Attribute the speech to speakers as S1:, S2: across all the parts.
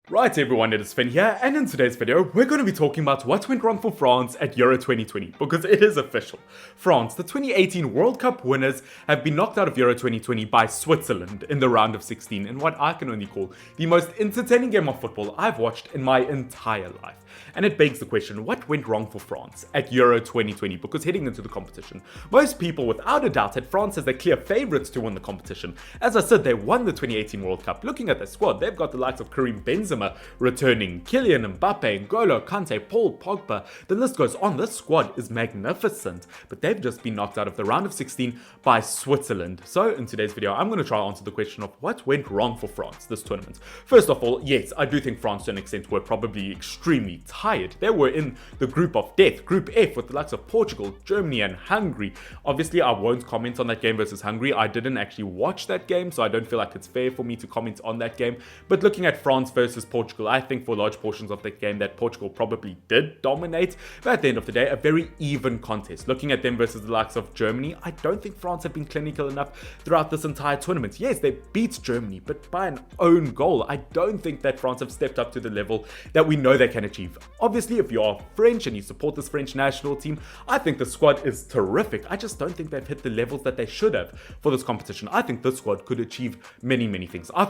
S1: Right everyone, it is Finn here, and in today's video, we're going to be talking about what went wrong for France at Euro 2020, because it is official. France, the 2018 World Cup winners, have been knocked out of Euro 2020 by Switzerland in the round of 16, in what I can only call the most entertaining game of football I've watched in my entire life. And it begs the question, what went wrong for France at Euro 2020? Because heading into the competition, most people without a doubt had France as their clear favourites to win the competition. As I said, they won the 2018 World Cup. Looking at their squad, they've got the likes of Benzema returning, Kylian Mbappe, N'Golo Kante, Paul Pogba. The list goes on. This squad is magnificent, but they've just been knocked out of the round of 16 by Switzerland. So in today's video, I'm going to try to answer the question of what went wrong for France this tournament. First of all, yes, I do think France to an extent were probably extremely tired. They were in the group of death, Group F, with the likes of Portugal, Germany and Hungary. Obviously, I won't comment on that game versus Hungary. I didn't actually watch that game, so I don't feel like it's fair for me to comment on that game. But looking at France versus Portugal, I think for large portions of that game that Portugal probably did dominate. But at the end of the day, a very even contest. Looking at them versus the likes of Germany, I don't think France have been clinical enough throughout this entire tournament. Yes, they beat Germany, but by an own goal. I don't think that France have stepped up to the level that we know they can achieve. Obviously, if you are French and you support this French national team, I think the squad is terrific. I just don't think they've hit the levels that they should have for this competition. I think this squad could achieve many things. I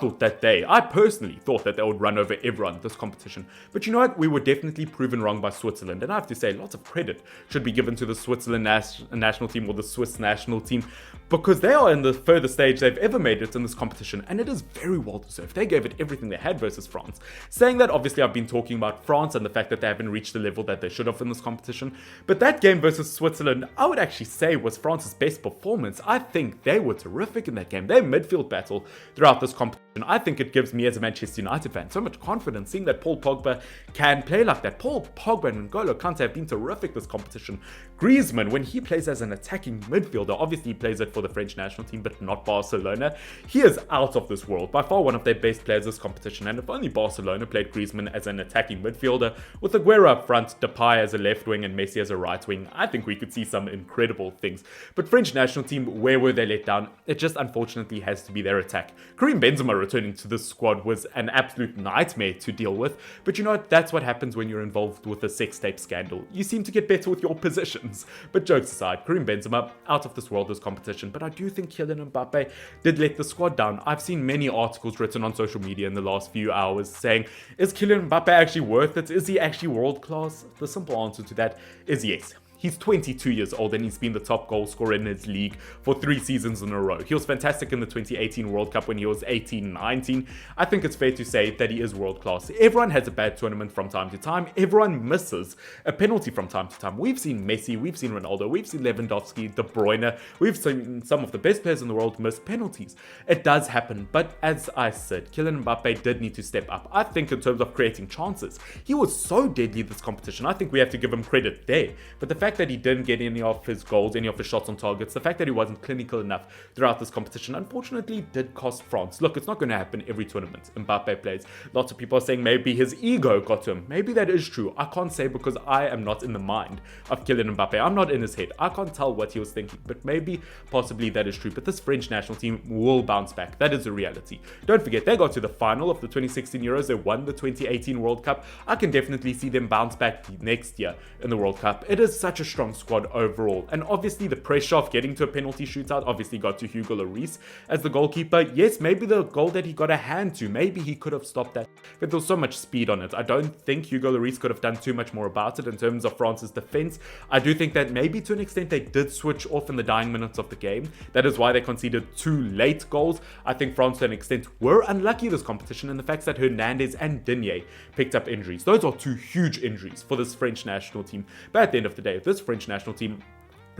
S1: personally thought that they would run over everyone this competition. But you know what? We were definitely proven wrong by Switzerland. And I have to say, lots of credit should be given to the Switzerland national team, or the Swiss national team, because they are in the furthest stage they've ever made it in this competition. And it is very well deserved. They gave it everything they had versus France. Saying that, obviously, I've been talking about France and the fact that they haven't reached the level that they should have in this competition. But that game versus Switzerland, I would actually say was France's best performance. I think they were terrific in that game. Their midfield battle throughout this competition, I think it gives me as a Manchester United fan so much confidence seeing that Paul Pogba can play like that. Paul Pogba and N'Golo Kante have been terrific this competition. Griezmann, when he plays as an attacking midfielder, obviously he plays it for the French national team, but not Barcelona. He is out of this world. By far one of their best players this competition, and if only Barcelona played Griezmann as an attacking midfielder, with Aguero up front, Depay as a left wing and Messi as a right wing, I think we could see some incredible things. But French national team, where were they let down? It just unfortunately has to be their attack. Benzema returning to this squad was an absolute nightmare to deal with, but you know what? That's what happens when you're involved with a sex tape scandal. You seem to get better with your positions. But jokes aside, Benzema out of this world this competition, but I do think Kylian Mbappe did let the squad down. I've seen many articles written on social media in the last few hours saying, is Kylian Mbappe actually worth it? Is he actually world class? The simple answer to that is yes. He's 22 years old and he's been the top goal scorer in his league for 3 seasons in a row. He was fantastic in the 2018 World Cup when he was 18-19. I think it's fair to say that he is world class. Everyone has a bad tournament from time to time. Everyone misses a penalty from time to time. We've seen Messi, we've seen Ronaldo, we've seen Lewandowski, De Bruyne. We've seen some of the best players in the world miss penalties. It does happen, but as I said, Kylian Mbappe did need to step up. I think in terms of creating chances, he was so deadly this competition. I think we have to give him credit there. But the fact that he didn't get any of his goals, any of his shots on targets, the fact that he wasn't clinical enough throughout this competition, unfortunately did cost France. Look, it's not going to happen every tournament Mbappe plays. Lots of people are saying maybe his ego got to him. Maybe that is true. I can't say because I am not in the mind of Kylian Mbappe. I'm not in his head. I can't tell what he was thinking, but maybe, possibly that is true. But this French national team will bounce back. That is a reality. Don't forget, they got to the final of the 2016 Euros. They won the 2018 World Cup. I can definitely see them bounce back next year in the World Cup. It is such a strong squad overall, and obviously the pressure of getting to a penalty shootout obviously got to Hugo Lloris as the goalkeeper. Yes, maybe the goal that he got a hand to, maybe he could have stopped that, but there was so much speed on it. I don't think Hugo Lloris could have done too much more about it in terms of France's defense. I do think that maybe to an extent they did switch off in the dying minutes of the game. That is why they conceded 2 late goals. I think France to an extent were unlucky this competition in the fact that Hernandez and Digne picked up injuries. Those are 2 huge injuries for this French national team. But at the end of the day, this French national team,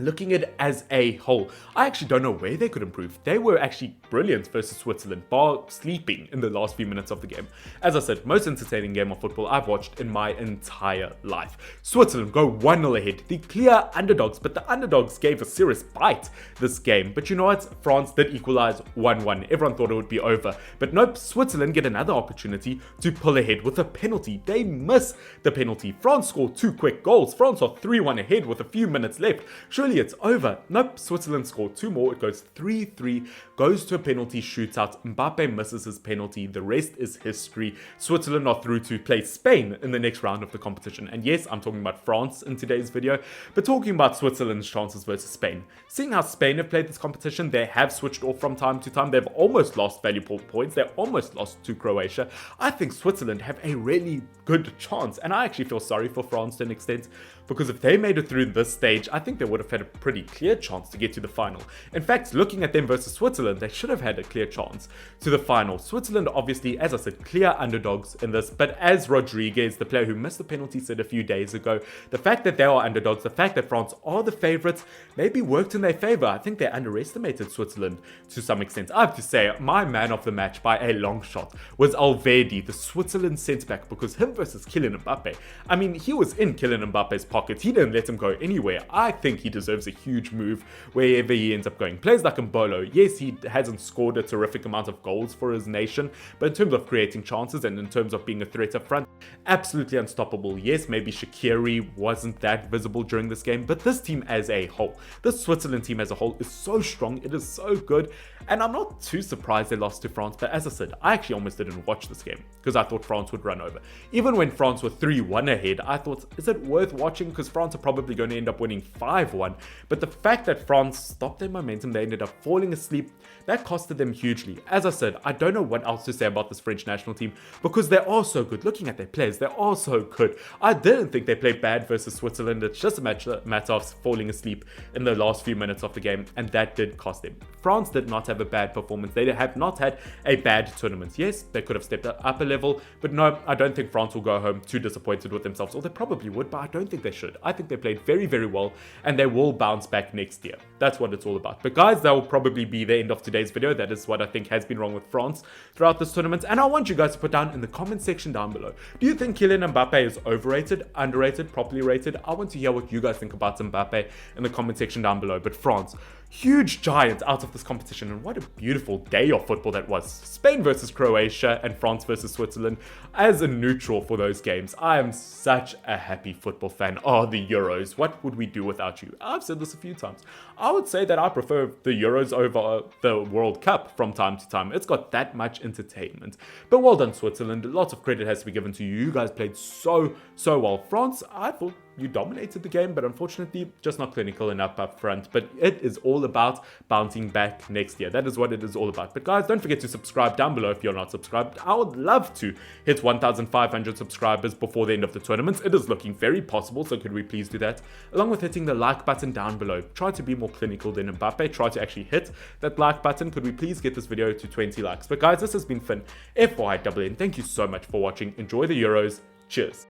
S1: looking at it as a whole, I actually don't know where they could improve. They were actually brilliant versus Switzerland, bar sleeping in the last few minutes of the game. As I said, most entertaining game of football I've watched in my entire life. Switzerland go 1-0 ahead, the clear underdogs, but the underdogs gave a serious bite this game. But you know what? France did equalize 1-1. Everyone thought it would be over, but nope, Switzerland get another opportunity to pull ahead with a penalty. They miss the penalty. France scored 2 quick goals. France are 3-1 ahead with a few minutes left. surely it's over. Nope, Switzerland scored 2 more. It goes 3-3, goes to a penalty shootout. Mbappe misses his penalty. The rest is history. Switzerland are through to play Spain in the next round of the competition. And yes, I'm talking about France in today's video, but talking about Switzerland's chances versus Spain. Seeing how Spain have played this competition, they have switched off from time to time. They've almost lost valuable points. They almost lost to Croatia. I think Switzerland have a really good chance, and I actually feel sorry for France to an extent, because if they made it through this stage, I think they would have had a pretty clear chance to get to the final. In fact, looking at them versus Switzerland, they should have had a clear chance to the final. Switzerland, obviously, as I said, clear underdogs in this, but as Rodriguez, the player who missed the penalty, said a few days ago, the fact that they are underdogs, the fact that France are the favourites, maybe worked in their favour. I think they underestimated Switzerland to some extent. I have to say, my man of the match by a long shot was Alvedi, the Switzerland centre-back, because him versus Kylian Mbappe, I mean, he was in Kylian Mbappe's pockets. He didn't let him go anywhere. I think he deserves a huge move wherever he ends up going. Players like Mbolo, yes, he hasn't scored a terrific amount of goals for his nation, but in terms of creating chances and in terms of being a threat up front, absolutely unstoppable. Yes, maybe Shaqiri wasn't that visible during this game, but this team as a whole, this Switzerland team as a whole is so strong, it is so good, and I'm not too surprised they lost to France, but as I said, I actually almost didn't watch this game because I thought France would run over. Even when France were 3-1 ahead, I thought, is it worth watching? Because France are probably going to end up winning 5-1, but the fact that France stopped their momentum, they ended up falling asleep, that costed them hugely. As I said, I don't know what else to say about this French national team because they are so good. Looking at their players, they are so good. I didn't think they played bad versus Switzerland. It's just a matter of falling asleep in the last few minutes of the game, and that did cost them. France did not have a bad performance. They have not had a bad tournament. Yes, they could have stepped up a level, but no, I don't think France will go home too disappointed with themselves, or they probably would, but I don't think they should. I think they played very, very well, and they will bounce back next year. That's what it's all about. But guys, that will probably be the end of today's video. That is what I think has been wrong with France throughout this tournament, and I want you guys to put down in the comment section down below, do you think Kylian Mbappe is overrated, underrated, properly rated? I want to hear what you guys think about Mbappe in the comment section down below. But France, huge giant out of this competition, and what a beautiful day of football that was. Spain versus Croatia and France versus Switzerland. As a neutral for those games, I am such a happy football fan. Oh, the Euros, what would we do without you? I've said this a few times. I would say that I prefer the Euros over the World Cup from time to time. It's got that much entertainment. But well done, Switzerland. Lots of credit has to be given to you. You guys played so well. France, I thought you dominated the game, but unfortunately just not clinical enough up front. But it is all about bouncing back next year. That is what it is all about. But guys, don't forget to subscribe down below if you're not subscribed. I would love to hit 1,500 subscribers before the end of the tournament. It is looking very possible, so could we please do that? Along with hitting the like button down below. Try to be more clinical than Mbappe. Try to actually hit that like button. Could we please get this video to 20 likes? But guys, this has been Finn, FYNN. Thank you so much for watching. Enjoy the Euros. Cheers.